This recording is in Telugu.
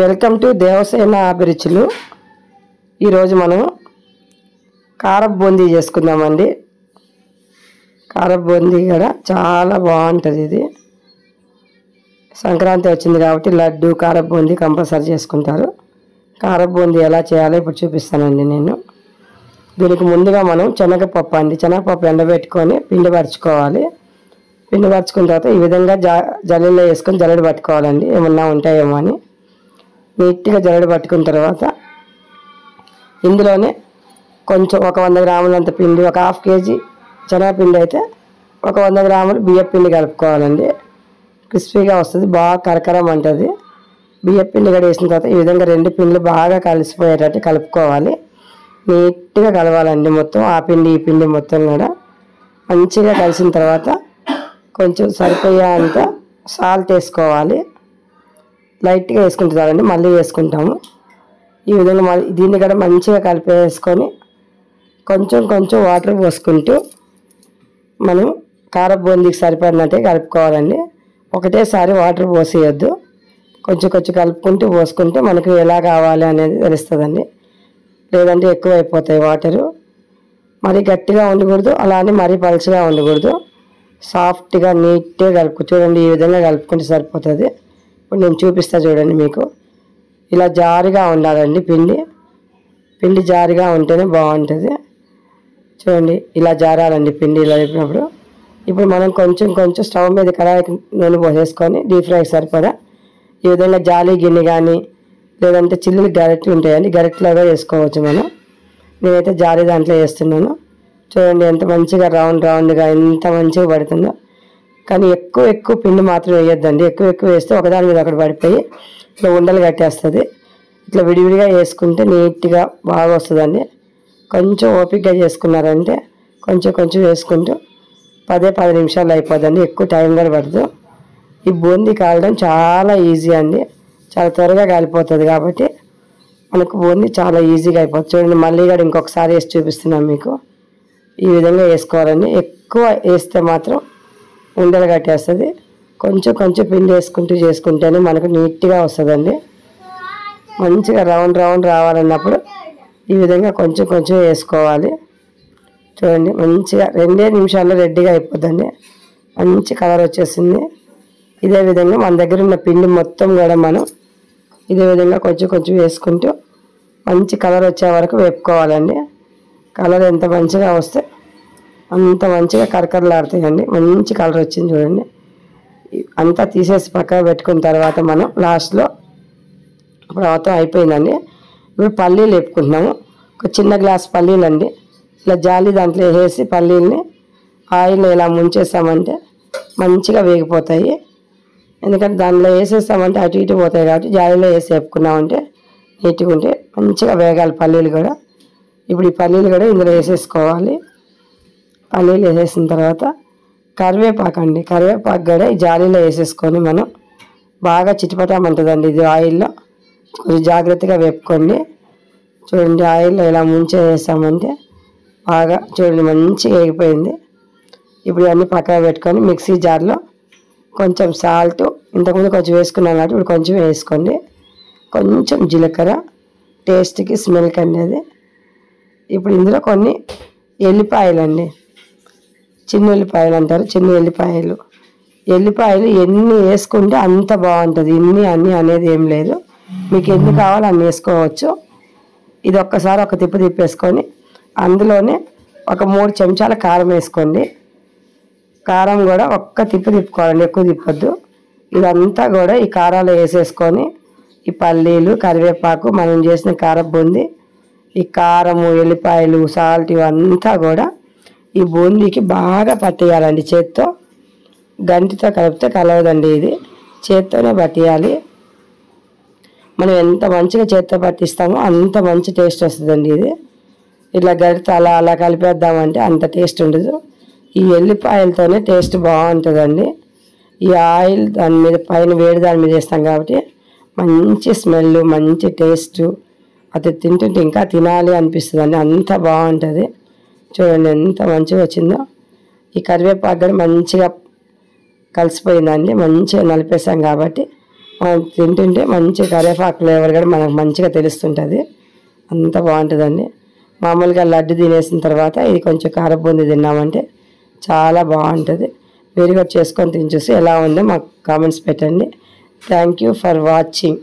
వెల్కమ్ టు దేవసేన అభిరుచులు. ఈరోజు మనం కారపు బూందీ చేసుకుందామండి. కారపు బూందీ కూడా చాలా బాగుంటుంది. ఇది సంక్రాంతి వచ్చింది కాబట్టి లడ్డు కారపు బూందీ కంపల్సరీ చేసుకుంటారు. కారపు బూందీ ఎలా చేయాలో ఇప్పుడు చూపిస్తానండి నేను. దీనికి ముందుగా మనం శనగపప్పు ఎండబెట్టుకొని పిండి పరుచుకోవాలి. పిండి పరుచుకున్న తర్వాత ఈ విధంగా జల్లెడలో వేసుకొని జల్లెడ పట్టుకోవాలండి, ఏమన్నా ఉంటాయేమో అని. నీట్గా జల్లెడ పట్టుకున్న తర్వాత ఇందులోనే కొంచెం ఒక 100 గ్రాములంత పిండి, ఒక ½ కేజీ శనగపిండి అయితే ఒక 100 గ్రాములు బియ్యం పిండి కలుపుకోవాలండి. క్రిస్పీగా వస్తుంది, బాగా కరకరం అంటుంది. బియ్యం పిండి కూడా వేసిన తర్వాత ఈ విధంగా 2 పిండిలు బాగా కలిసిపోయేటట్టు కలుపుకోవాలి. నీట్గా కలవాలండి మొత్తం, ఆ పిండి ఈ పిండి మొత్తం కూడా మంచిగా కలిసిన తర్వాత కొంచెం సరిపోయేంత సాల్ట్ వేసుకోవాలి. లైట్గా వేసుకుంటారండి, మళ్ళీ వేసుకుంటాము. ఈ విధంగా మళ్ళీ దీన్ని కూడా మంచిగా కలిపేసుకొని కొంచెం వాటర్ పోసుకుంటూ మనం కారపు బూందీకి సరిపడినట్టే కలుపుకోవాలండి. ఒకటేసారి వాటర్ పోసేయద్దు, కొంచెం కలుపుకుంటూ పోసుకుంటే మనకు ఎలా కావాలి అనేది తెలుస్తుందండి. లేదంటే ఎక్కువ అయిపోతాయి వాటరు. మరీ గట్టిగా ఉండకూడదు, అలానే మరీ పలుచగా ఉండకూడదు. సాఫ్ట్గా నీట్గా చూడండి, ఈ విధంగా కలుపుకుంటే సరిపోతుంది. ఇప్పుడు నేను చూపిస్తా చూడండి. మీకు ఇలా జారుగా ఉండాలండి, పిండి జారుగా ఉంటేనే బాగుంటుంది. చూడండి, ఇలా జారాలండి పిండి. ఇలా చెప్పినప్పుడు ఇప్పుడు మనం కొంచెం స్టవ్ మీద కడాయికి నూనె పోసేసుకొని డీప్ ఫ్రైకి సరిపడా ఈ విధంగా జాలి గిన్నె కానీ లేదంటే చిల్లులు గరిటెలు ఉంటాయండి, గరిటెలాగా వేసుకోవచ్చు మనం. నేనైతే జాలి దాంట్లో వేస్తున్నాను. చూడండి ఎంత మంచిగా రౌండ్గా ఎంత మంచిగా పడుతుందో. కానీ ఎక్కువ పిండి మాత్రం వేయొద్దండి. ఎక్కువ వేస్తే ఒకదాని మీద ఒకటి పడిపోయి ఇట్లా ఉండలు కట్టేస్తుంది. ఇట్లా విడివిడిగా వేసుకుంటే నీట్గా బాగా వస్తుందండి. కొంచెం ఓపికగా చేసుకున్నారంటే కొంచెం వేసుకుంటూ 10 నిమిషాలు అయిపోద్దండి, ఎక్కువ టైం కూడా పడదు. ఈ బూందీ కాలడం చాలా ఈజీ అండి, చాలా త్వరగా కాలిపోతుంది. కాబట్టి మనకు బూందీ చాలా ఈజీగా అయిపోతుంది. చూడండి, మళ్ళీ కూడా ఇంకొకసారి వేసి చూపిస్తున్నాను మీకు. ఈ విధంగా వేసుకోవాలండి. ఎక్కువ వేస్తే మాత్రం ఉండలు కట్టేస్తుంది. కొంచెం పిండి వేసుకుంటూ చేసుకుంటేనే మనకు నీట్గా వస్తుందండి. మంచిగా రౌండ్ రావాలన్నప్పుడు ఈ విధంగా కొంచెం వేసుకోవాలి. చూడండి, మంచిగా 2 నిమిషాల్లో రెడీగా అయిపోద్దండి. మంచి కలర్ వచ్చేసింది. ఇదే విధంగా మన దగ్గర ఉన్న పిండి మొత్తం కూడా మనం ఇదే విధంగా కొంచెం వేసుకుంటూ మంచి కలర్ వచ్చే వరకు వేపుకోవాలండి. కలర్ ఎంత మంచిగా వస్తే అంత మంచిగా కరకరలాడుతాయండి. మంచి కలర్ వచ్చింది చూడండి. అంతా తీసేసి పక్కన పెట్టుకున్న తర్వాత మనం లాస్ట్లో ఇప్పుడు మొత్తం అయిపోయిందండి. ఇప్పుడు పల్లీలు వేపుకుంటున్నాము. ఒక చిన్న గ్లాస్ పల్లీలు అండి, ఇలా జాలి దాంట్లో వేసి పల్లీల్ని ఆయిల్ ఇలా ముంచేసామంటే మంచిగా వేగిపోతాయి. ఎందుకంటే దానిలో వేసేస్తామంటే అటు ఇటు పోతాయి కాబట్టి జాలీలో వేసి వేపుకున్నామంటే నీట్గా ఉంటే మంచిగా వేగాలి పల్లీలు కూడా. ఇప్పుడు ఈ పల్లీలు కూడా ఇందులో వేసేసుకోవాలి. పల్లీలు వేసేసిన తర్వాత కరివేపాకు కూడా ఈ జాలీలో వేసేసుకొని మనం బాగా చిటపటామంటుందండి. ఇది ఆయిల్లో కొంచెం జాగ్రత్తగా వేపుకోండి. చూడండి, ఆయిల్లో ఇలా ముంచేసామంటే బాగా చూడండి మంచిగా వేగిపోయింది. ఇప్పుడు ఇవన్నీ పక్కన పెట్టుకొని మిక్సీ జార్లో కొంచెం సాల్ట్, ఇంతకుముందు కొంచెం వేసుకున్నాం కాబట్టి ఇప్పుడు కొంచెం వేసుకోండి. కొంచెం జీలకర్ర టేస్ట్కి స్మెల్కి అనేది. ఇప్పుడు ఇందులో కొన్ని ఎల్లిపాయలండి, చిన్న ఉల్లిపాయలు అంటారు, చిన్న ఎల్లిపాయలు ఎన్ని వేసుకుంటే అంత బాగుంటుంది. అన్నీ అనేది ఏం లేదు, మీకు ఎన్ని కావాలో అన్ని వేసుకోవచ్చు. ఇది ఒక్కసారి ఒక తిప్పేసుకొని అందులోనే ఒక 3 చెంచాల కారం వేసుకోండి. కారం కూడా ఒక్క తిప్పుకోవాలండి, ఎక్కువ తిప్పొద్దు. ఇదంతా కూడా ఈ కారాలు వేసేసుకొని ఈ పల్లీలు, కరివేపాకు, మనం చేసిన కారపు బూందీ, ఈ కారము, ఎల్లిపాయలు, సాల్ట్ ఇవంతా కూడా ఈ బూందీకి బాగా పట్టేయాలండి. చేత్తో, గంటితో కలిపితే కలవదండి. ఇది చేత్తోనే పట్టేయాలి. మనం ఎంత మంచిగా చేత్తో పట్టిస్తామో అంత మంచి టేస్ట్ వస్తుందండి. ఇది ఇట్లా గరిటతో అలా కలిపేద్దామంటే అంత టేస్ట్ ఉండదు. ఈ ఎల్లిపాయలతోనే టేస్ట్ బాగుంటుందండి. ఈ ఆయిల్ దాని మీద పైన వేడి దాని మీద వేస్తాం కాబట్టి మంచి స్మెల్, మంచి టేస్ట్, అది తింటుంటే ఇంకా తినాలి అనిపిస్తుందండి, అంత బాగుంటుంది. చూడండి ఎంత మంచిగా వచ్చిందో. ఈ కరివేపాకు కూడా మంచిగా కలిసిపోయిందండి, మంచిగా నలిపేసాం కాబట్టి మనం తింటుంటే మంచి కరివేపాకు ఫ్లేవర్ కూడా మనకు మంచిగా తెలుస్తుంటుంది. అంత బాగుంటుందండి. మామూలుగా లడ్డు తినేసిన తర్వాత ఇది కొంచెం కారబూందీ తిన్నామంటే చాలా బాగుంటుంది. మీరు కూడా చేసుకొని తిని చూసి ఎలా ఉందో మాకు కామెంట్స్ పెట్టండి. Thank you for watching.